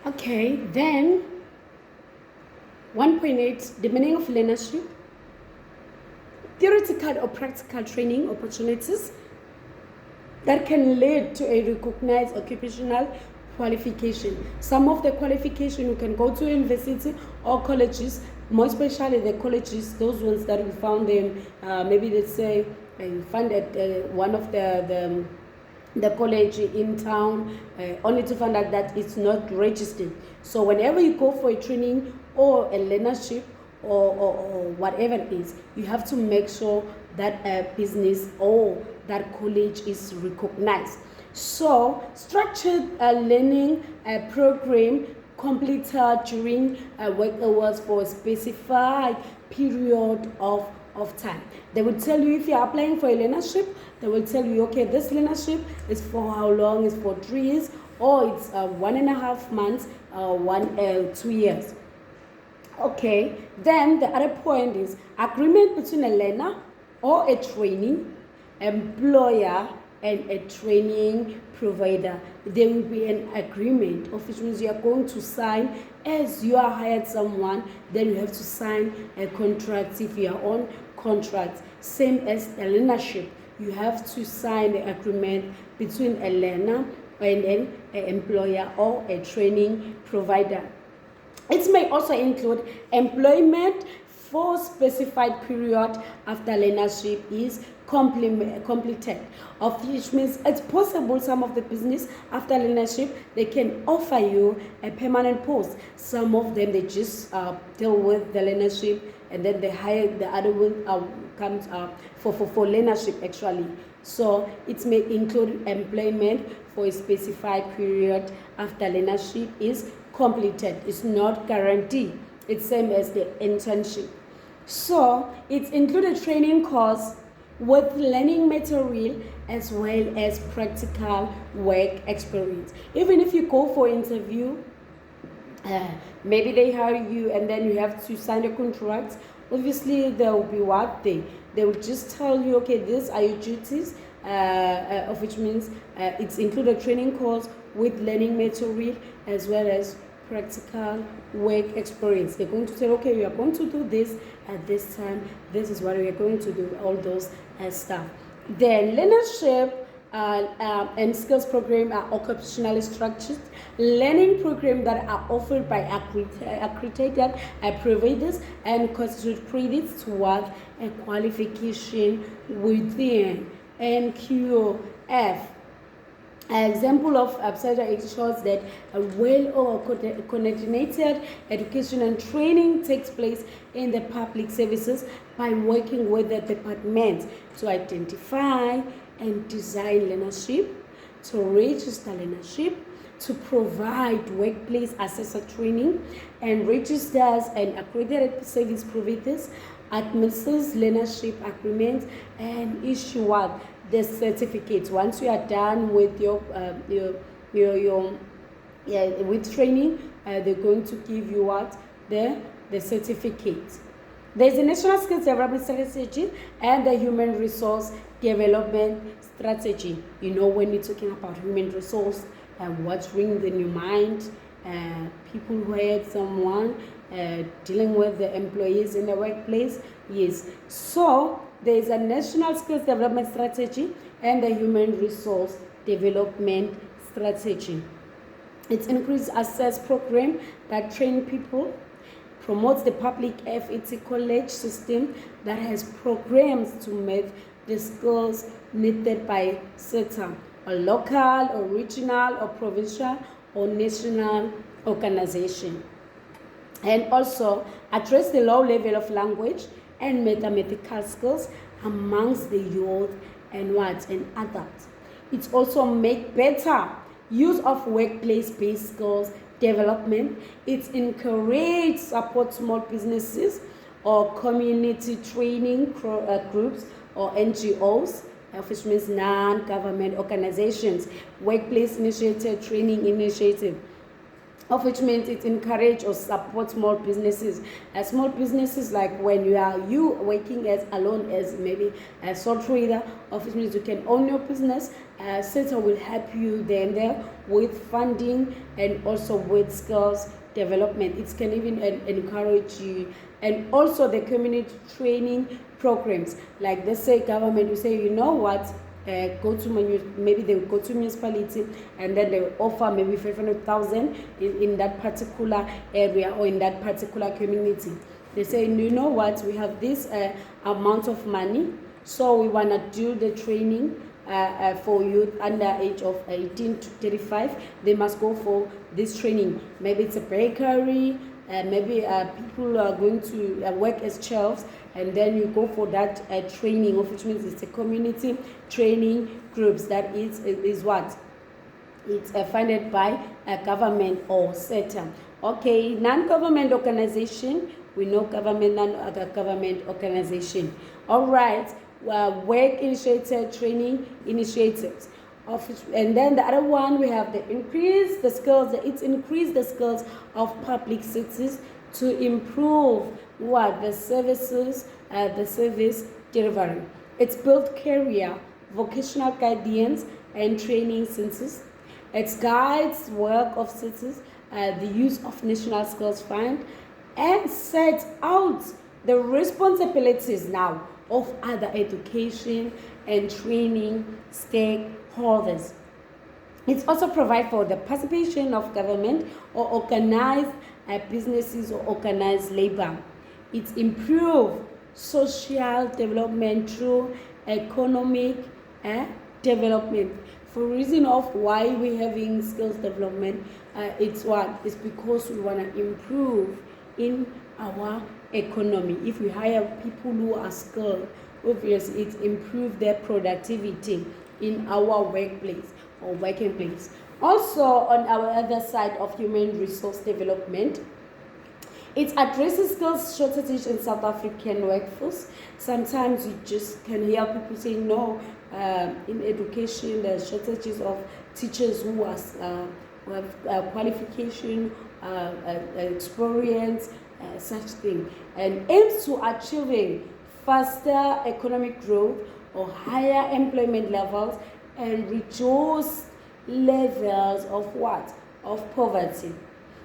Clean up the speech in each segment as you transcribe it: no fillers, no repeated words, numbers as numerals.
Okay, then 1.8, the meaning of learnership, theoretical or practical training opportunities that can lead to a recognized occupational qualification. Some of the qualification, you can go to university or colleges, more especially the colleges, those ones that we found them, maybe let's say you find at one of the college in town, only to find out that it's not registered. So whenever you go for a training or a learnership or whatever it is, you have to make sure that business or that college is recognized. So structured learning program completed during work hours for a specified period of time. They will tell you if you're applying for a learnership, they will tell you, okay, this learnership is for how long? It's for 3 years, or it's 1.5 months, 2 years. Okay, then the other point is agreement between a learner or a trainee, employer, and a training provider. There will be an agreement, of which means you are going to sign as you are hired someone, then you have to sign a contract if you are on contract. Same as a learnership, you have to sign the agreement between a learner and an employer or a training provider. It may also include employment for specified period after learnership is completed, of which means it's possible some of the business after learnership they can offer you a permanent post. Some of them they just deal with the learnership and then they hire the other one comes for learnership actually. So it may include employment for a specified period after learnership is completed. It's not guaranteed. It's same as the internship. So it's included training course with learning material as well as practical work experience. Even if you go for interview, maybe they hire you and then you have to sign a contract. Obviously, there will be what they will just tell you, okay, these are your duties, of which means it's included training course with learning material as well as practical work experience. They're going to say, okay, we are going to do this at this time. This is what we are going to do, all those stuff. Then learnership and skills program are occupationally structured learning programs that are offered by accredited providers and constitute credits towards a qualification within NQF. An example of upside ensures that a well or coordinated education and training takes place in the public services by working with the department to identify and design learnership, to register learnership, to provide workplace assessor training, and registers and accredited service providers, administers learnership agreements, and issue what the certificates. Once you are done with your with training, they're going to give you what the certificate. There's a national skills development strategy and the human resource development strategy. You know, when you're talking about human resource, what's ringing in your mind, people who had someone dealing with the employees in the workplace. Yes, so there is a national skills development strategy and the human resource development strategy. It's increased access program that train people, promotes the public FET college system that has programs to meet the skills needed by certain or local or regional or provincial or national organization. And also address the low level of language and mathematical skills amongst the youth and adults. It also make better use of workplace-based skills development. It encourage support small businesses or community training groups or NGOs, which means non-government organizations, workplace initiative, training initiative, of which means it encourage or support small businesses. Small businesses, like when you working as alone as maybe a sole trader, of which means you can own your business SETA will help you then there with funding and also with skills development. It can even encourage you, and also the community training programs. Like they say, government will say, you know what, maybe they will go to municipality and then they will offer maybe 500,000 in that particular area or in that particular community. They say, you know what, we have this amount of money, so we want to do the training for youth under age of 18 to 35. They must go for this training. Maybe it's a bakery, maybe people are going to work as chefs, and then you go for that training, which means it's a community training groups. That is what? It's funded by a government or SETA. Okay, non-government organization. We know government, non-government organization. All right. Work initiated training initiatives, and then the other one we have increase the skills of public cities to improve the services, the service delivery. It's built career, vocational guidance and training centers. It guides work of cities, the use of National Skills Fund, and sets out the responsibilities now of other education and training stakeholders. It also provides for the participation of government or organized businesses or organized labor. It improves social development through economic development. For reason of why we're having skills development, it's because we want to improve in our economy. If we hire people who are skilled, obviously it improves their productivity in our workplace or working place. Also, on our other side of human resource development, it addresses skills shortage in South African workforce. Sometimes you just can hear people saying, no, in education there's shortages of teachers who have qualification, experience, such thing, and aims to achieving faster economic growth or higher employment levels and reduce levels of poverty.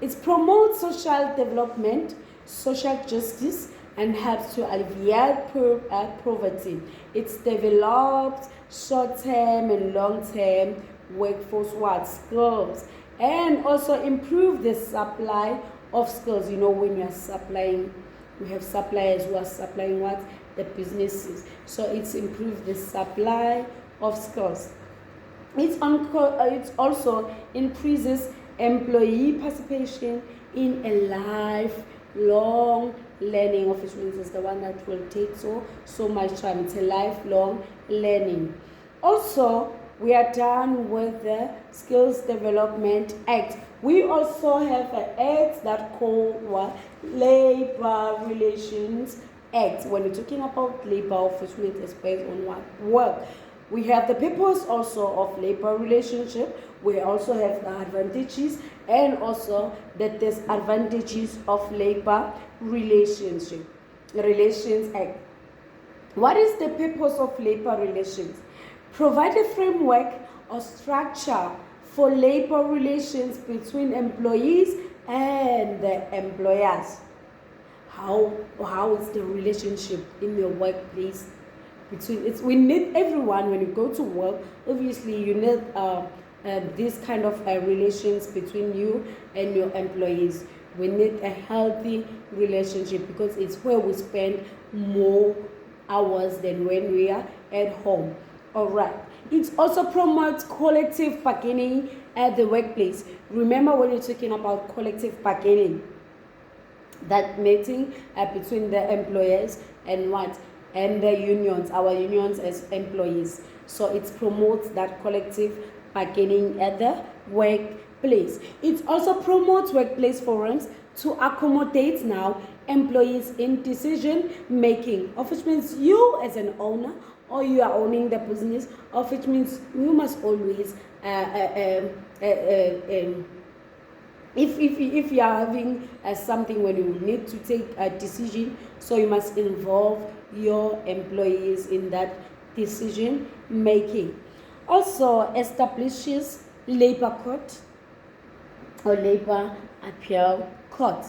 It promotes social development, social justice, and helps to alleviate poverty. It's developed short-term and long-term workforce skills, and also improve the supply of skills. You know, when you are supplying, we have suppliers who are supplying the businesses. So it's improved the supply of skills. It also increases employee participation in a lifelong learning, which means it's the one that will take so much time. It's a lifelong learning. Also, we are done with the Skills Development Act. We also have an act that called Labor Relations Act. When you're talking about labor, which means it's based on work. We have the purpose also of labor relationship. We also have the advantages and also the disadvantages of labor relations act. What is the purpose of labor relations? Provide a framework or structure for labor relations between employees and the employers. How is the relationship in your workplace? We need everyone. When you go to work, obviously you need this kind of relations between you and your employees. We need a healthy relationship because it's where we spend more hours than when we are at home. All right. It also promotes collective bargaining at the workplace. Remember, when you're talking about collective bargaining, that meeting between the employers and the unions, our unions as employees. So it promotes that collective bargaining at the workplace. It also promotes workplace forums to accommodate now employees in decision making, of which means you as an owner, or you are owning the business, of which means you must always if you are having something when you need to take a decision, so you must involve your employees in that decision making. Also establishes labor court or labor appeal court.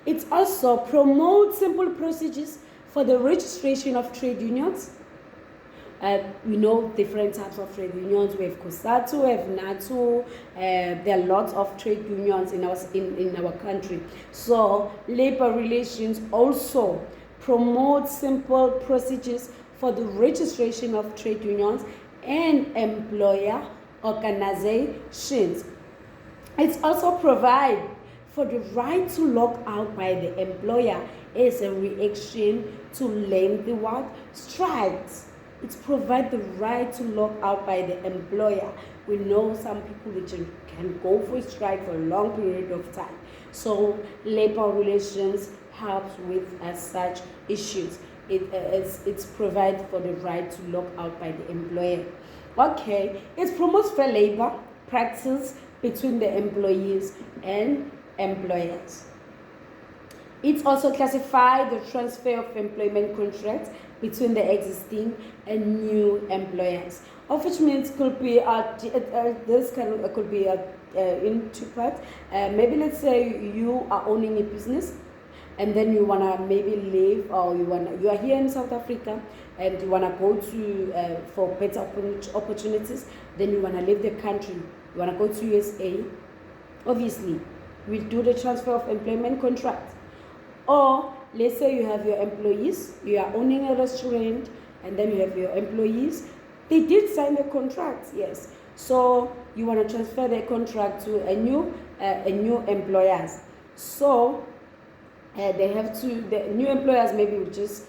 It also promotes simple procedures for the registration of trade unions. We know different types of trade unions. We have COSATU, we have NATO. There are lots of trade unions in our country. So labor relations also promote simple procedures for the registration of trade unions and employer organizations. It also provides for the right to lock out by the employer as a reaction to lengthy strikes. It provides the right to lock out by the employer. We know some people which can go for a strike for a long period of time. So labor relations helps with such issues. It's provides for the right to lock out by the employer. Okay, it promotes fair labor practice between the employees and employers. It also classifies the transfer of employment contracts between the existing and new employers, of which means could be could be in two parts. Maybe let's say you are owning a business, and then you wanna maybe leave, or you are here in South Africa and you wanna go to for better opportunities. Then you wanna leave the country. You wanna go to USA. Obviously, we'll do the transfer of employment contract. Or let's say you have your employees, you are owning a restaurant, and then you have your employees. They did sign the contract, yes. So you want to transfer the contract to a new employers. So they have to, the new employers maybe will just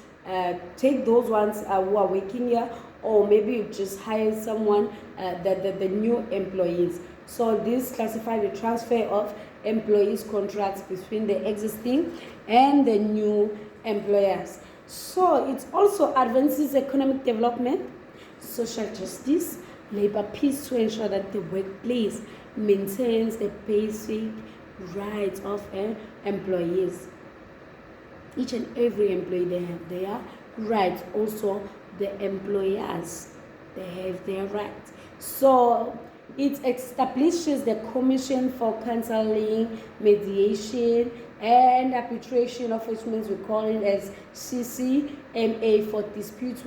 take those ones who are working here, or maybe you just hire someone, the new employees. So this classifies the transfer of employees contracts between the existing and the new employers. So it also advances economic development, social justice, labor peace to ensure that the workplace maintains the basic rights of employees. Each and every employee, they have their rights. Also the employers, they have their rights. So it establishes the Commission for Counseling, Mediation, and Arbitration, of which means we call it as CCMA, for dispute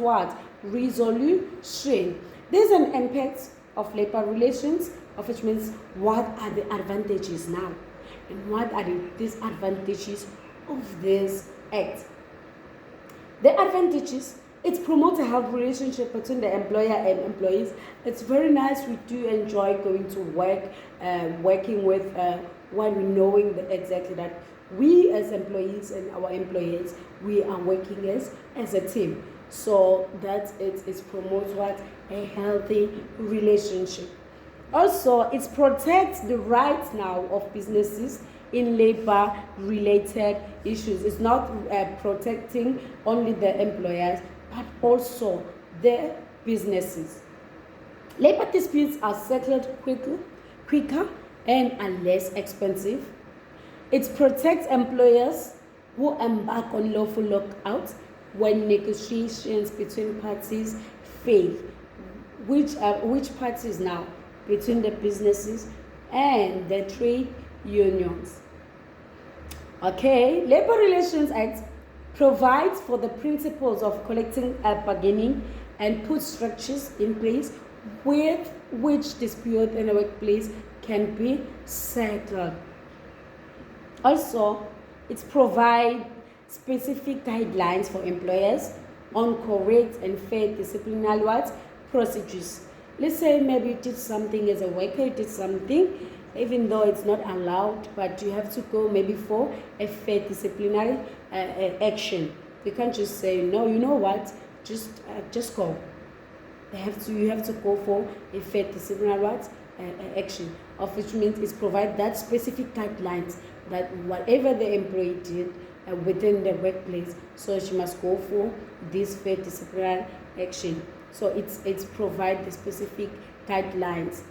resolution. There's an impact of labor relations, of which means what are the advantages now and what are the disadvantages of this act. The advantages: it promotes a healthy relationship between the employer and employees. It's very nice. We do enjoy going to work, working with while we knowing exactly that we as employees and our employers, we are working as a team. So that it promotes a healthy relationship. Also, it protects the rights now of businesses in labor related issues. It's not protecting only the employers, but also the businesses. Labor disputes are settled quicker and are less expensive. It protects employers who embark on lawful lockouts when negotiations between parties fail. Which parties now? Between the businesses and the trade unions. Okay, Labor Relations Act provides for the principles of collective bargaining and puts structures in place with which dispute in the workplace can be settled. Also, it provides specific guidelines for employers on correct and fair disciplinary procedures. Let's say maybe you did something as a worker, you did something, even though it's not allowed, but you have to go maybe for a fair disciplinary action. You can't just say, no, you know what, just go. You have to go for a fair disciplinary action, of which means it provides that specific guidelines that whatever the employee did within the workplace, so she must go for this fair disciplinary action. So it's provide the specific guidelines.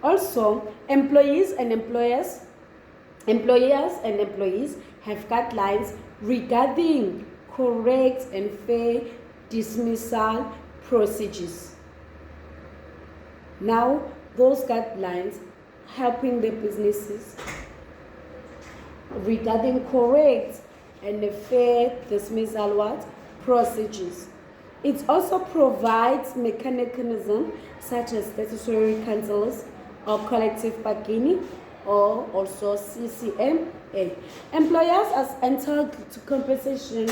Also, employers and employees have guidelines regarding correct and fair dismissal procedures. Now, those guidelines helping the businesses regarding correct and fair dismissal procedures. It also provides mechanisms such as statutory councils or collective bargaining, or also CCMA. Employers are entitled to compensation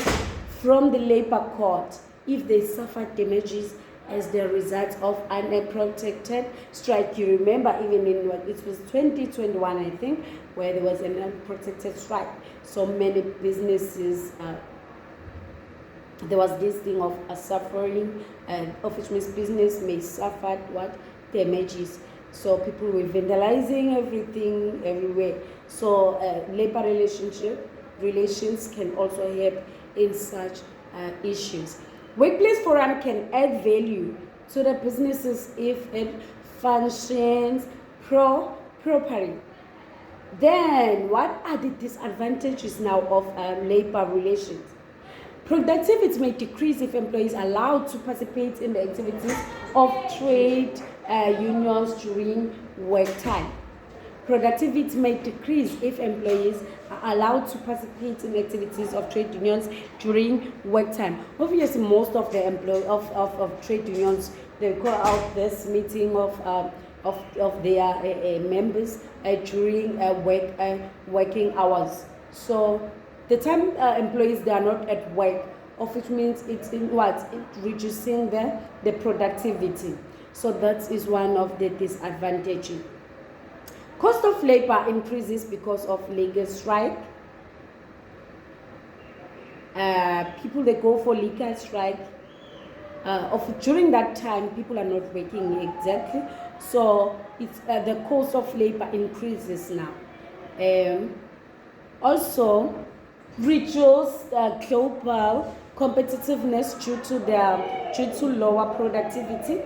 from the labor court if they suffer damages as the result of an unprotected strike. You remember, even in what it was 2021, I think, where there was an unprotected strike. So many businesses, there was this thing of suffering, of which means business may suffer what damages. So people were vandalizing everything everywhere. So labor relations can also help in such issues. Workplace forum can add value to the businesses if it functions properly. Then, what are the disadvantages now of labor relations? Productivity may decrease if employees are allowed to participate in the activities of trade unions during work time. Productivity may decrease if employees are allowed to participate in activities of trade unions during work time. Obviously, most of the employees of trade unions, they call out this meeting of their members during working hours. So the time employees, they are not at work, of which means it's reducing the productivity. So that is one of the disadvantages. Cost of labor increases because of legal strike. People, they go for legal strike. During that time, people are not working exactly. So it's the cost of labor increases now. Also, reduce global competitiveness due to lower productivity.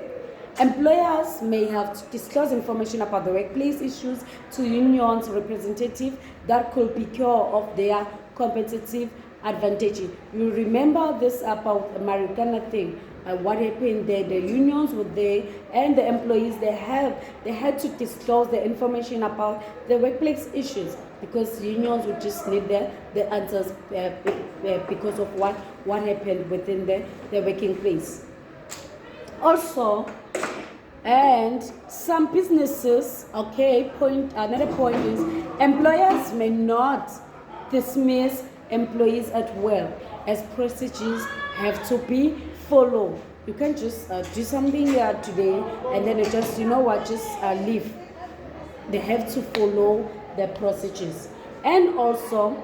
Employers may have to disclose information about the workplace issues to unions representative that could be cure of their competitive advantage. You remember this about the Marikana thing. What happened there? The unions were there, and the employees, they had to disclose the information about the workplace issues, because unions would just need the answers because of what happened within the working place. Also, and some businesses, another point is employers may not dismiss employees at will, as procedures have to be followed. You can't just do something today and then just leave. They have to follow the procedures. And also,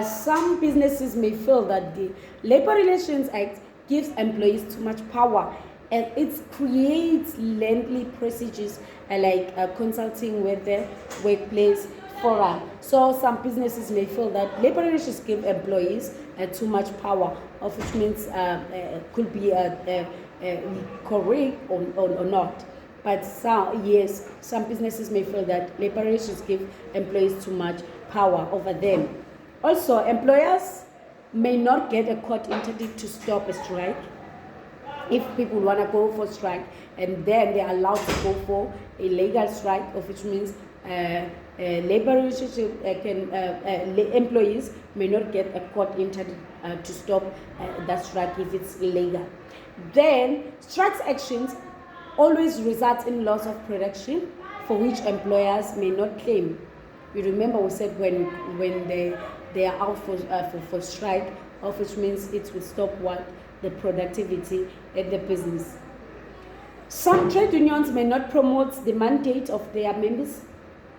some businesses may feel that the Labor Relations Act gives employees too much power, and it creates lengthy procedures like consulting with the workplace forum. So some businesses may feel that labor relations give employees too much power, of which means could be correct or not. But some businesses may feel that labor relations give employees too much power over them. Also, employers may not get a court interdict to stop a strike. If people want to go for strike, and then they're allowed to go for a legal strike, of which means labor relationship employees may not get a court interdict to stop that strike if it's illegal. Then strikes actions always result in loss of production, for which employers may not claim. You remember we said when they are out for strike, of which means it will stop the productivity at the business. Some trade unions may not promote the mandate of their members,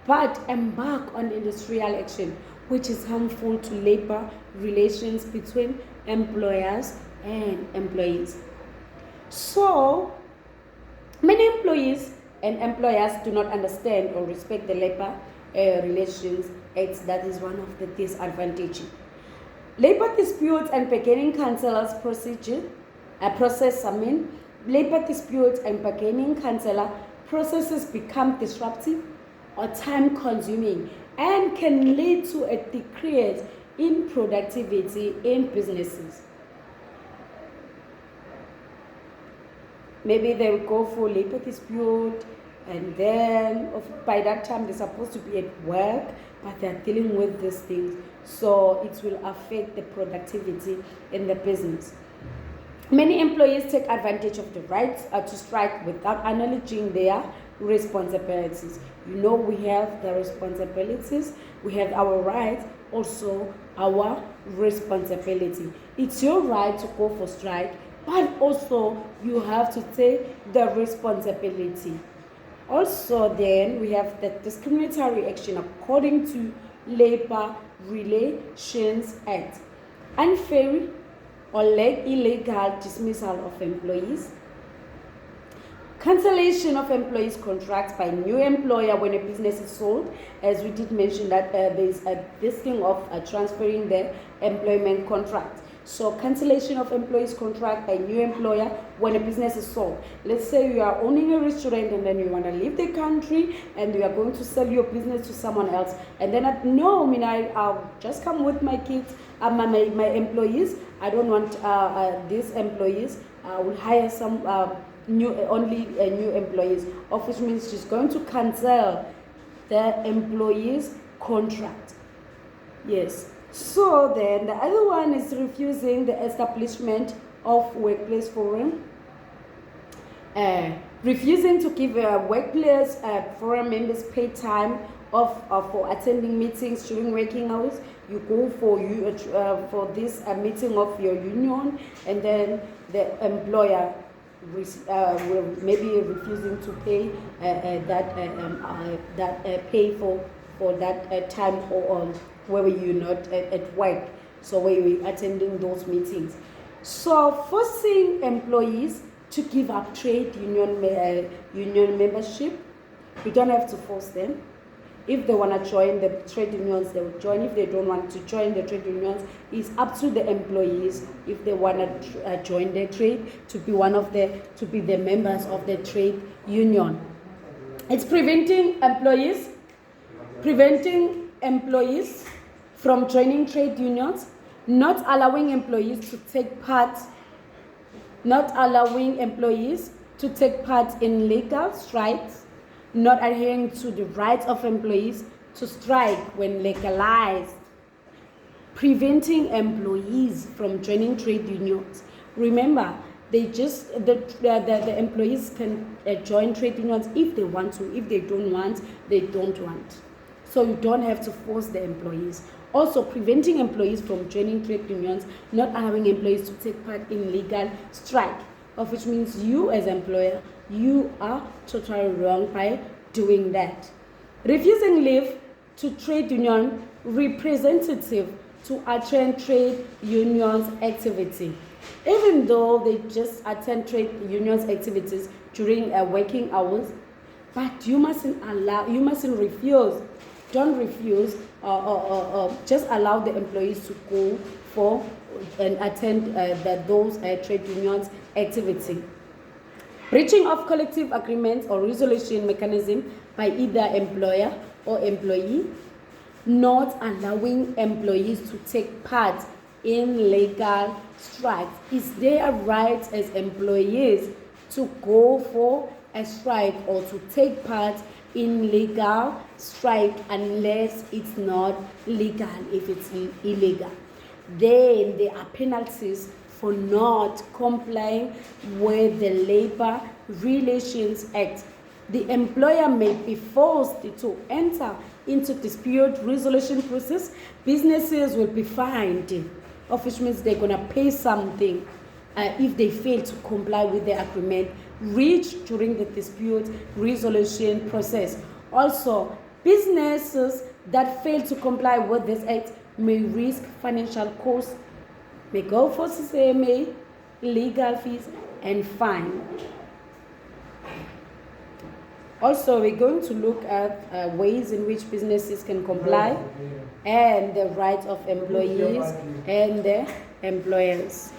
but embark on industrial action, which is harmful to labor relations between employers and employees. So, many employees and employers do not understand or respect the Labor Relations Act. That is one of the disadvantages. Labor disputes and bargaining councilors labor disputes and bargaining councilor processes become disruptive or time-consuming and can lead to a decrease in productivity in businesses. Maybe they will go for labor dispute, and then by that time they're supposed to be at work, but they're dealing with these things, so it will affect the productivity in the business. Many employees take advantage of the right to strike without acknowledging their responsibilities. We have the responsibilities, we have our rights, also our responsibility. It's your right to go for strike, but also you have to take the responsibility. Also, then we have the discriminatory action according to Labor Relations Act. Unfair or illegal dismissal of employees, cancellation of employees' contracts by new employer when a business is sold, as we did mention that there's this thing of transferring the employment contract. So cancellation of employees' contract by new employer when a business is sold. Let's say you are owning a restaurant and then you want to leave the country and you are going to sell your business to someone else, and then I'll just come with my kids, my employees. I don't want these employees. I will hire some new employees, of which means she's going to cancel the employee's contract. Yes. So then the other one is refusing the establishment of workplace forum. Refusing to give workplace forum members paid time off for attending meetings during working hours. You go for this meeting of your union, and then the employer will maybe refusing to pay that pay for that time or where you're not at work, so where you're attending those meetings. So forcing employees to give up trade union membership. You don't have to force them. If they want to join the trade unions, they will join. If they don't want to join the trade unions, it's up to the employees if they want to join the trade to be the members of the trade union. It's preventing employees from joining trade unions, not allowing employees to take part in legal strikes, not adhering to the rights of employees to strike when legalized, preventing employees from joining trade unions. Remember, the employees can join trade unions if they want to. If they don't want, they don't want. So you don't have to force the employees. Also, preventing employees from joining trade unions, not allowing employees to take part in legal strike, of which means you as employer, you are totally wrong by doing that. Refusing leave to trade union representative to attend trade unions activity. Even though they just attend trade unions activities during working hours, but you mustn't refuse. Don't refuse, just allow the employees to go for and attend those trade unions activity. Breaching of collective agreements or resolution mechanism by either employer or employee. Not allowing employees to take part in legal strikes. It's their right as employees to go for a strike or to take part in legal strike unless it's not legal. If it's illegal, then there are penalties for not complying with the Labor Relations Act. The employer may be forced to enter into dispute resolution process. Businesses will be fined, of which means they're going to pay something if they fail to comply with the agreement reached during the dispute resolution process. Also, businesses that fail to comply with this act may risk financial costs, may go for CCMA, legal fees, and fine. Also, we're going to look at ways in which businesses can comply and the rights of employees and the employers.